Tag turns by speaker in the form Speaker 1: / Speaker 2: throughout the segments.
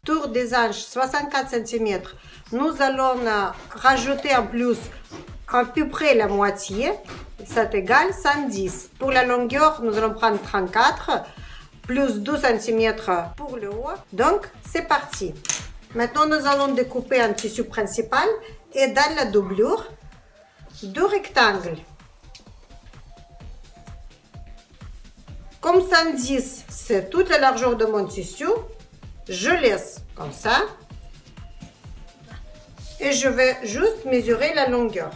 Speaker 1: Tour des anges 64 cm. Nous allons rajouter en plus à peu près la moitié. C'est égal 110. Pour la longueur, nous allons prendre 34 plus 12 cm pour le haut. Donc, c'est parti. Maintenant, nous allons découper un tissu principal et dans la doublure, deux rectangles. Comme 110, c'est toute la largeur de mon tissu, je laisse comme ça. Et je vais juste mesurer la longueur.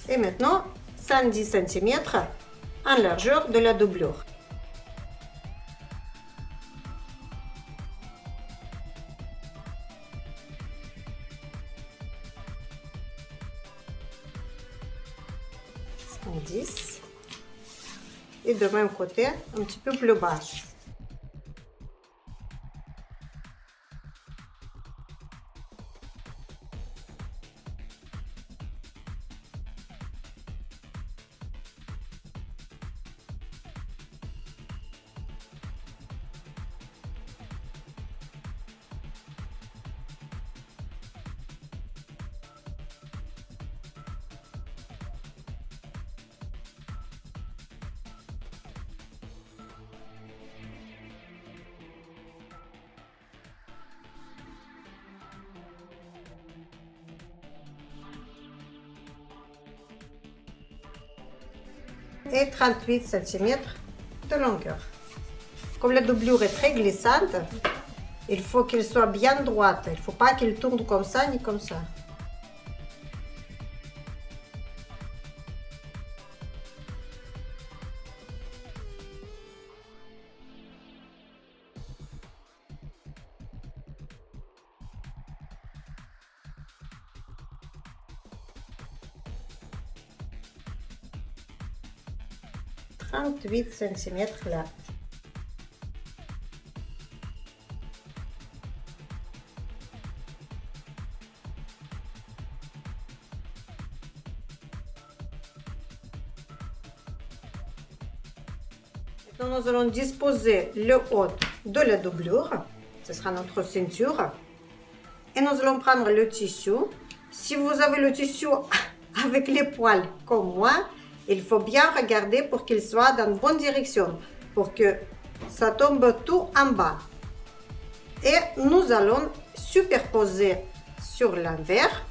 Speaker 1: Et maintenant, 110 cm en largeur de la doublure. Et de même côté, un petit peu plus bas. Et 38 cm de longueur. Comme la doublure est très glissante, il faut qu'elle soit bien droite. Il ne faut pas qu'elle tourne comme ça ni comme ça. « 38 cm là. Maintenant, nous allons disposer le haut de la doublure. Ce sera notre ceinture. Et nous allons prendre le tissu. Si vous avez le tissu avec les poils comme moi, il faut bien regarder pour qu'il soit dans la bonne direction, pour que ça tombe tout en bas. Et nous allons superposer sur l'envers,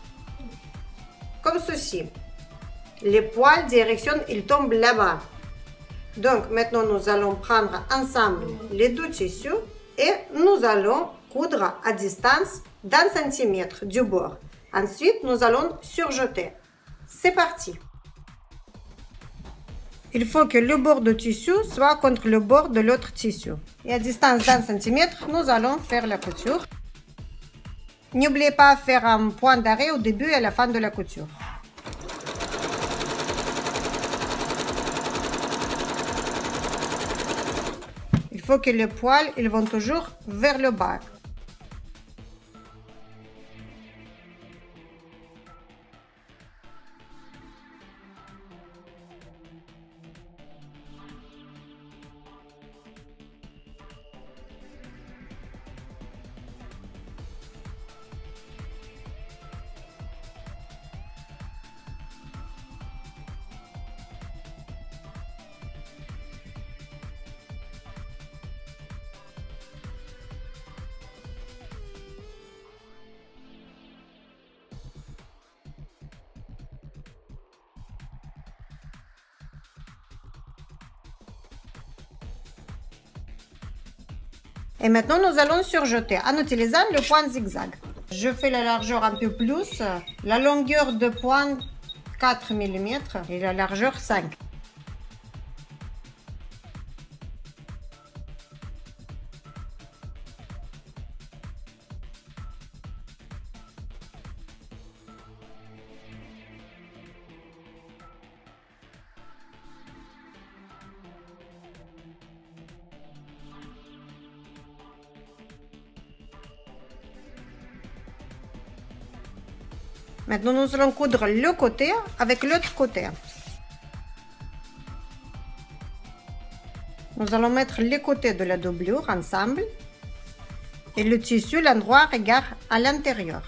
Speaker 1: comme ceci. Les poils direction, ils tombent là-bas. Donc maintenant, nous allons prendre ensemble les deux tissus et nous allons coudre à distance d'un centimètre du bord. Ensuite, nous allons surjeter. C'est parti. Il faut que le bord du tissu soit contre le bord de l'autre tissu. Et à distance d'un centimètre, nous allons faire la couture. N'oubliez pas de faire un point d'arrêt au début et à la fin de la couture. Il faut que les poils ils vont toujours vers le bas. Et maintenant, nous allons surjeter en utilisant le point zigzag. Je fais la largeur un peu plus, la longueur de point 4 mm et la largeur 5. Maintenant, nous allons coudre le côté avec l'autre côté. Nous allons mettre les côtés de la doublure ensemble et le tissu, l'endroit regard à l'intérieur.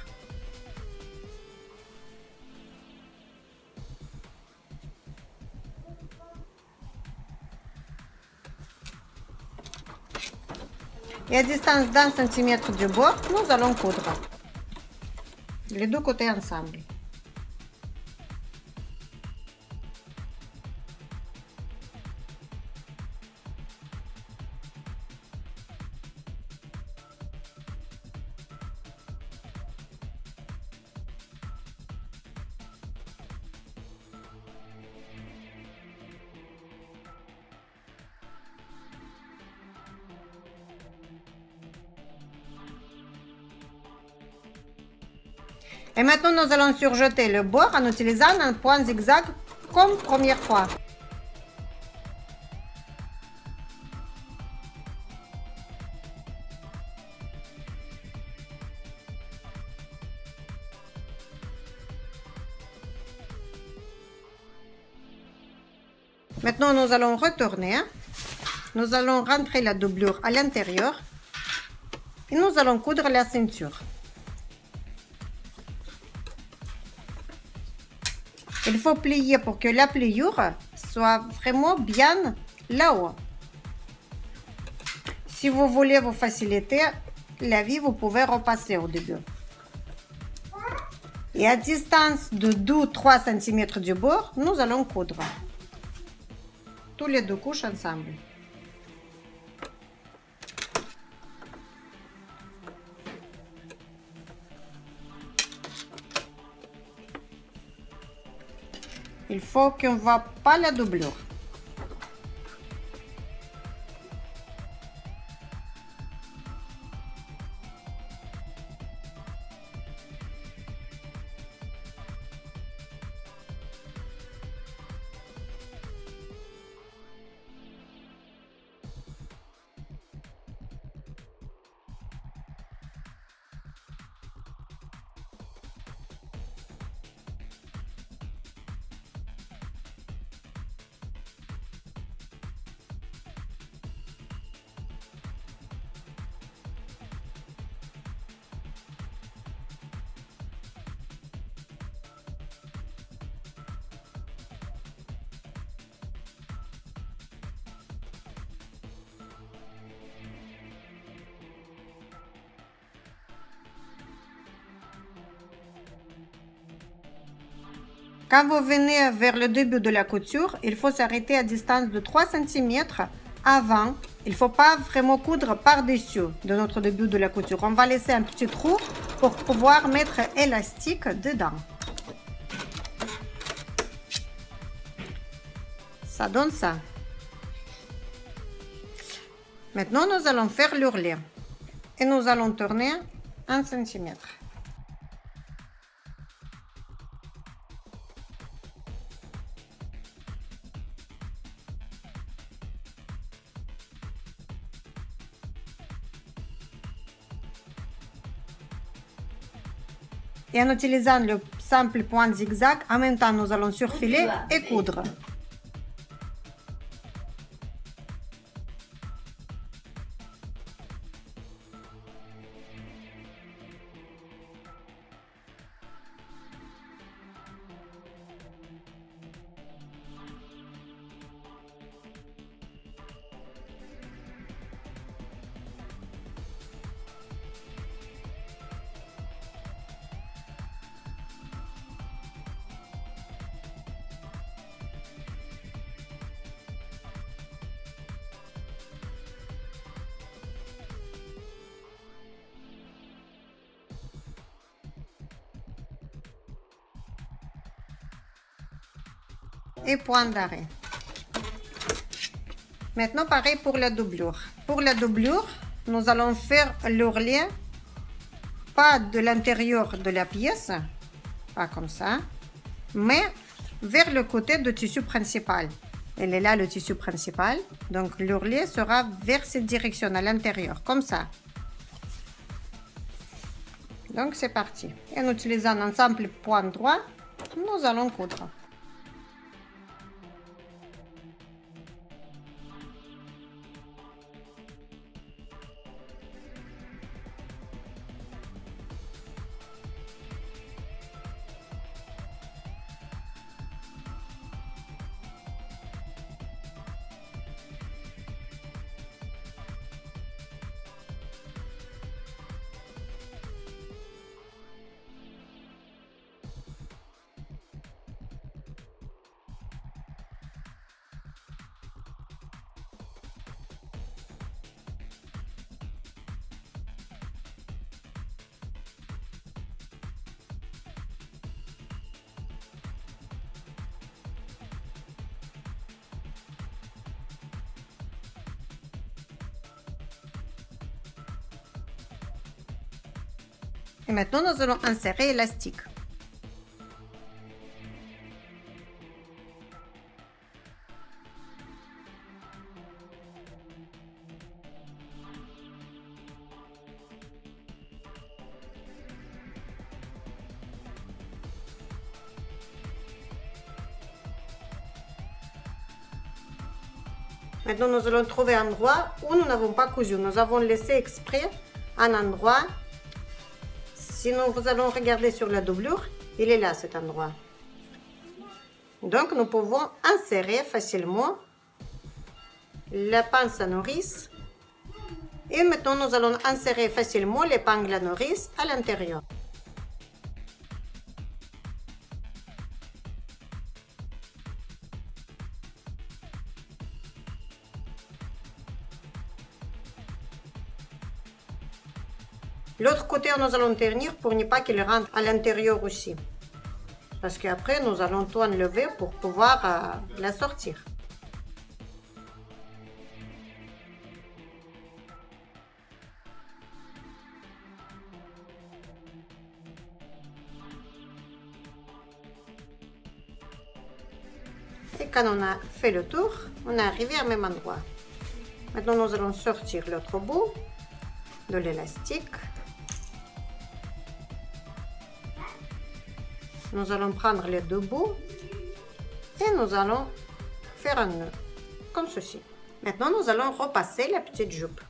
Speaker 1: Et à distance d'1 cm du bord, nous allons coudre les deux côtés ensemble. Et maintenant, nous allons surjeter le bord en utilisant un point zigzag comme première fois. Maintenant, nous allons retourner. Nous allons rentrer la doublure à l'intérieur et nous allons coudre la ceinture. Il faut plier pour que la pliure soit vraiment bien là-haut. Si vous voulez vous faciliter la vie, vous pouvez repasser au début. Et à distance de 2-3 cm du bord, nous allons coudre tous les deux couches ensemble. Il faut qu'on ne voit pas la doublure. Quand vous venez vers le début de la couture, il faut s'arrêter à distance de 3 cm avant. Il ne faut pas vraiment coudre par-dessus de notre début de la couture. On va laisser un petit trou pour pouvoir mettre élastique dedans. Ça donne ça. Maintenant, nous allons faire l'ourlet et nous allons tourner 1 cm. Et en utilisant le simple point zigzag, en même temps, nous allons surfiler et coudre. Et point d'arrêt. Maintenant, pareil pour la doublure. Pour la doublure, nous allons faire l'ourlet pas de l'intérieur de la pièce, pas comme ça, mais vers le côté du tissu principal. Elle est là, le tissu principal. Donc, l'ourlet sera vers cette direction, à l'intérieur, comme ça. Donc c'est parti. En utilisant un simple point droit, nous allons coudre. Et maintenant, nous allons insérer l'élastique. Maintenant, nous allons trouver un endroit où nous n'avons pas cousu. Nous avons laissé exprès un endroit. Si nous allons regarder sur la doublure, il est là cet endroit. Donc nous pouvons insérer facilement la pince à nourrice. Et maintenant nous allons insérer facilement l'épingle à nourrice à l'intérieur. L'autre côté, nous allons tenir pour ne pas qu'il rentre à l'intérieur aussi. Parce qu'après, nous allons tout enlever pour pouvoir la sortir. Et quand on a fait le tour, on est arrivé au même endroit. Maintenant, nous allons sortir l'autre bout de l'élastique. Nous allons prendre les deux bouts et nous allons faire un nœud, comme ceci. Maintenant, nous allons repasser la petite jupe.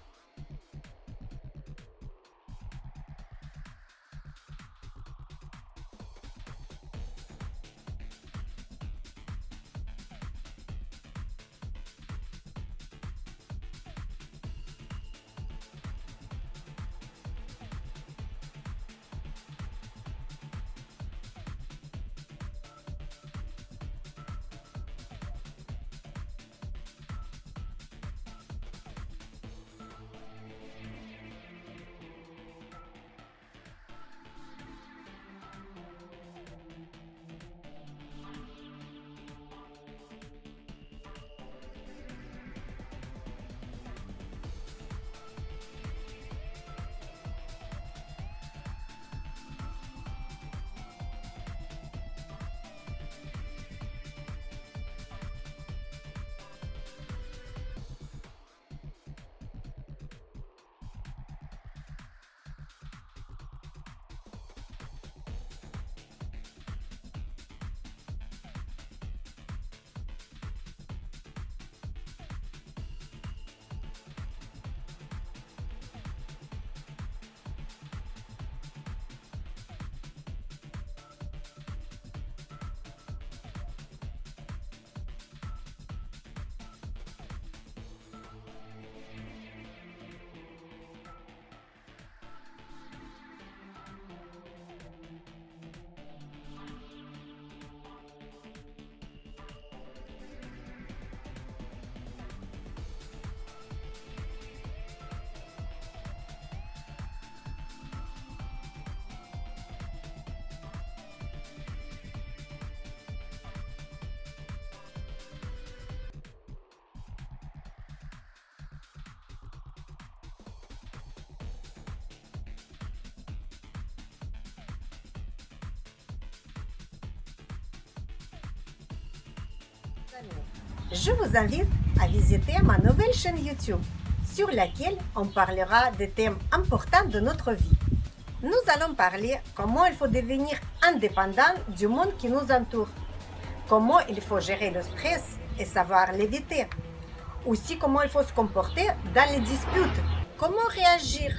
Speaker 2: Je vous invite à visiter ma nouvelle chaîne YouTube sur laquelle on parlera des thèmes importants de notre vie. Nous allons parler comment il faut devenir indépendant du monde qui nous entoure, comment il faut gérer le stress et savoir l'éviter, aussi comment il faut se comporter dans les disputes, comment réagir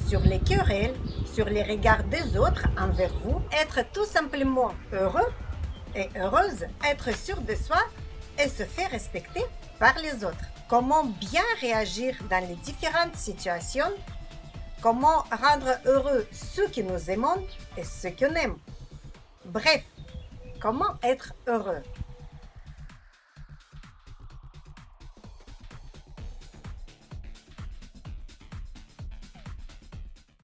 Speaker 2: sur les querelles, sur les regards des autres envers vous, être tout simplement heureux et heureuse, être sûr de soi et se faire respecter par les autres. Comment bien réagir dans les différentes situations, comment rendre heureux ceux qui nous aiment et ceux qu'on aime. Bref, comment être heureux.